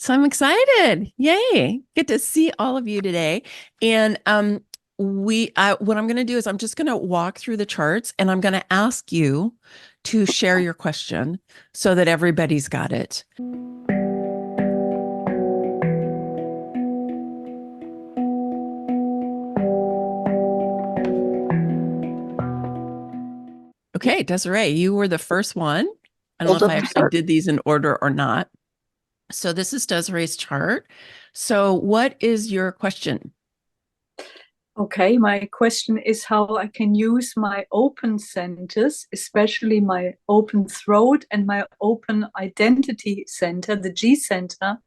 So I'm excited. Yay. Get to see all of you today. And what I'm going to do is I'm just going to walk through the charts and I'm going to ask you to share your question so that everybody's got it. Okay, Desiree, you were the first one. I don't know Hold if up I the actually chart. did these in order or not. So this is Desiree's chart. So what is your question? Okay, my question is how I can use my open centers, especially my open throat and my open identity center, the G center,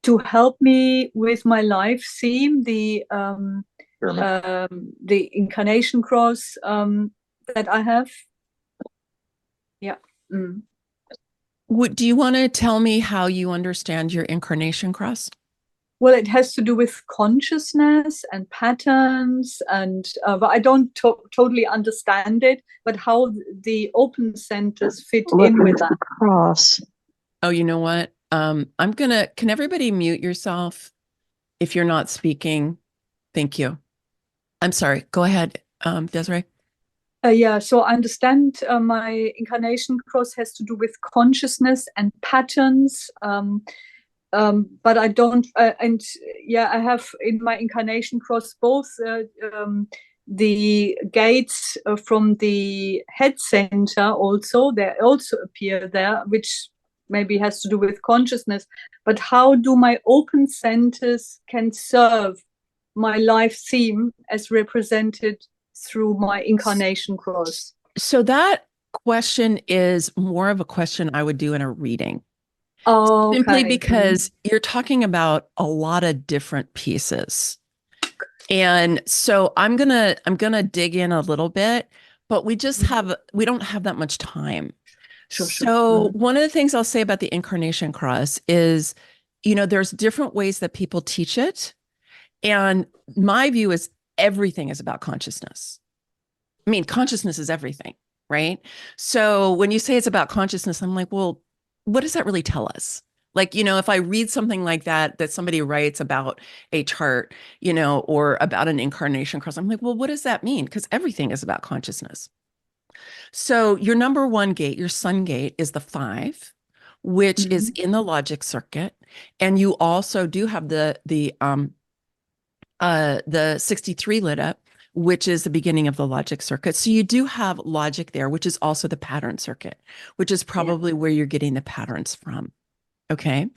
to help me with my life theme, the Incarnation Cross that I have. Yeah. Mm. Do you want to tell me how you understand your incarnation cross? Well, it has to do with consciousness and patterns, and but I don't totally understand it. But how the open centers fit Look in with into the that? cross. Oh, you know what? Can everybody mute yourself if you're not speaking? Thank you. I'm sorry. Go ahead, Desiree. Yeah, so I understand my incarnation cross has to do with consciousness and patterns, but I don't. And yeah, I have in my incarnation cross both the gates from the head center. Also, they also appear there, which maybe has to do with consciousness. But how do my open centers can serve my life theme as represented through my incarnation cross? So that question is more of a question I would do in a reading, simply Okay. because you're talking about a lot of different pieces. And so I'm gonna dig in a little bit, but we don't have that much time. Sure, sure. So one of the things I'll say about the Incarnation Cross is, there's different ways that people teach it. And my view is everything is about consciousness. I mean, consciousness is everything, right? So when you say it's about consciousness, I'm like, well, what does that really tell us? Like, if I read something like that somebody writes about a chart, or about an incarnation cross, I'm like, well, what does that mean? Because everything is about consciousness. So your number one gate, your sun gate, is the 5, which is Mhm. in the logic circuit. And you also do have the 63 lit up, which is the beginning of the logic circuit. So you do have logic there, which is also the pattern circuit, which is Yeah. probably where you're getting the patterns from. Okay.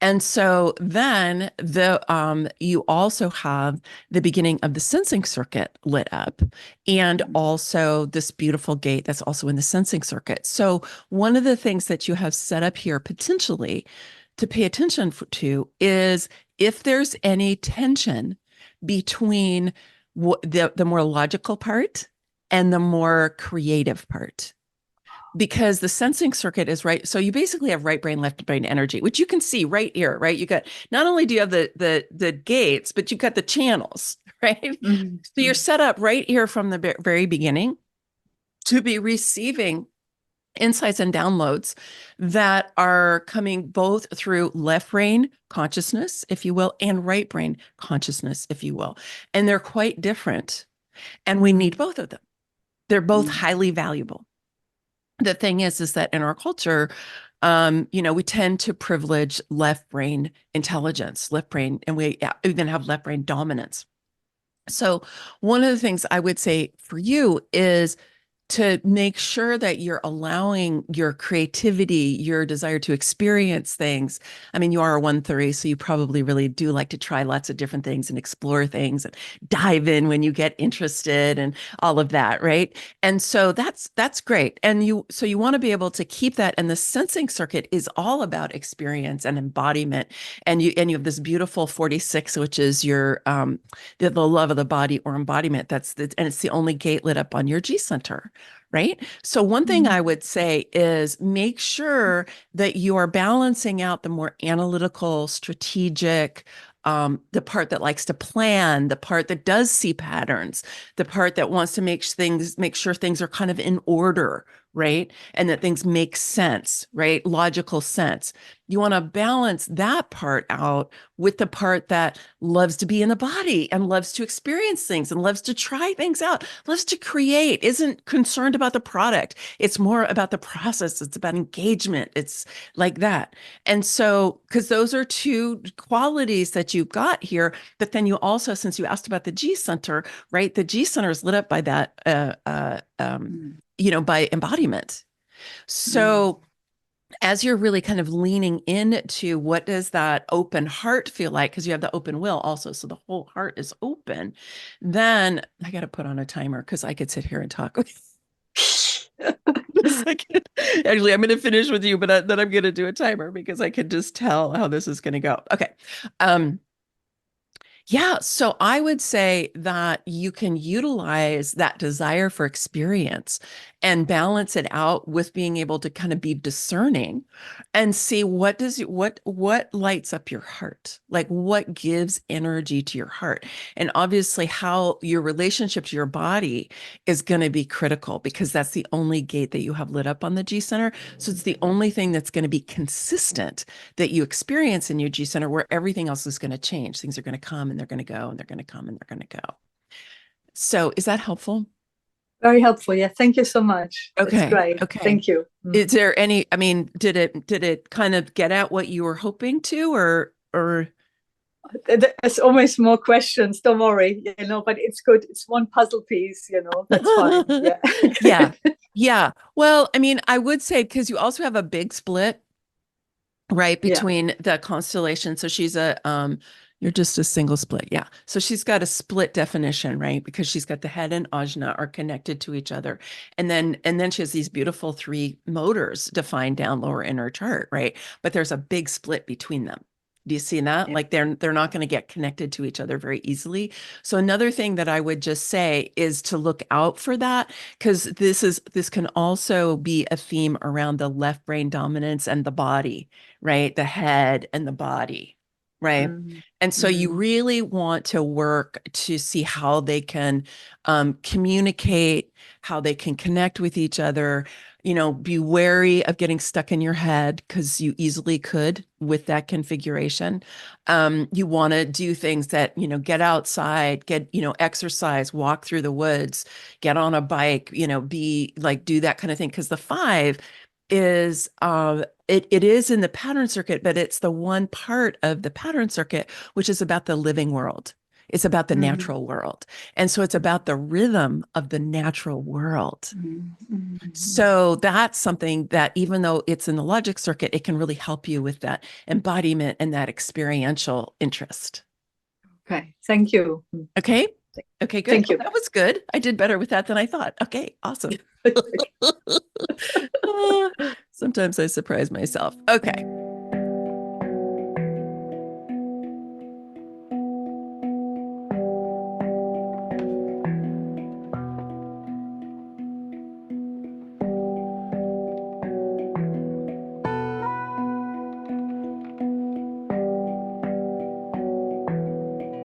And so then you also have the beginning of the sensing circuit lit up, and also this beautiful gate that's also in the sensing circuit. So one of the things that you have set up here potentially to pay attention to is if there's any tension between the more logical part and the more creative part, because the sensing circuit is right. So you basically have right brain, left brain energy, which you can see right here, right? You got, not only do you have the gates, but you've got the channels, right? Mhm. So you're set up right here from the very beginning to be receiving insights and downloads that are coming both through left brain consciousness, if you will, and right brain consciousness, if you will. And they're quite different. And we need both of them. They're both Mhm. highly valuable. The thing is that in our culture, we tend to privilege left brain intelligence, left brain, and we even have left brain dominance. So one of the things I would say for you is to make sure that you're allowing your creativity, your desire to experience things. I mean, you are a 1-3, so you probably really do like to try lots of different things and explore things and dive in when you get interested and all of that, right? And so that's great. And you want to be able to keep that. And the sensing circuit is all about experience and embodiment. And you have this beautiful 46, which is your the love of the body or embodiment. And it's the only gate lit up on your G center, right? So one thing Mhm. I would say is make sure that you are balancing out the more analytical, strategic, the part that likes to plan, the part that does see patterns, the part that wants to make sure things are kind of in order, right? And that things make sense, right? Logical sense. You want to balance that part out with the part that loves to be in the body and loves to experience things and loves to try things out, loves to create, isn't concerned about the product. It's more about the process. It's about engagement. It's like that. And so, because those are two qualities that you've got here, but then you also, since you asked about the G center, right? The G center is lit up by that, Mm, by embodiment. mm, So, as you're really kind of leaning into what does that open heart feel like, because you have the open will also, so the whole heart is open, then I got to put on a timer because I could sit here and talk a second. Actually, I'm going to finish with you, but then I'm going to do a timer because I can just tell how this is going to go. Okay. Um, yeah, so I would say that you can utilize that desire for experience and balance it out with being able to kind of be discerning and see what lights up your heart, like what gives energy to your heart. And obviously how your relationship to your body is going to be critical because that's the only gate that you have lit up on the G center. So it's the only thing that's going to be consistent that you experience in your G center, where everything else is going to change. Things are going to come and they're going to go and they're going to come and they're going to go. So is that helpful? very helpful. Yeah, thank you so much. It's Okay. great. Okay. Thank you. Is there any, I mean, did it kind of get at what you were hoping to, or There's always more questions. Don't worry, but it's good. It's one puzzle piece, that's fine. Yeah. yeah. Yeah. Well, I mean, I would say because you also have a big split, right, Yeah. between the constellation. So she's you're just a single split. Yeah. So she's got a split definition, right? Because she's got the head and ajna are connected to each other. And then she has these beautiful three motors defined down lower in her chart, right? But there's a big split between them. Do you see that? Yeah. Like they're not going to get connected to each other very easily. So another thing that I would just say is to look out for that, because this can also be a theme around the left brain dominance and the body, right? The head and the body, right? Mm, And so you mm, really want to work to see how they can communicate, how they can connect with each other. Be wary of getting stuck in your head because you easily could with that configuration. You want to do things that, get outside, get, exercise, walk through the woods, get on a bike, be like, do that kind of thing. Because the five is it is in the pattern circuit, but it's the one part of the pattern circuit which is about the living world. It's about the mm, natural world. And so it's about the rhythm of the natural world. mm, mm. So that's something that even though it's in the logic circuit, it can really help you with that embodiment and that experiential interest. Okay. Thank you. Okay. Okay, good. Thank Well, you. that was good. I did better with that than I thought. Okay, awesome. Sometimes I surprise myself. Okay.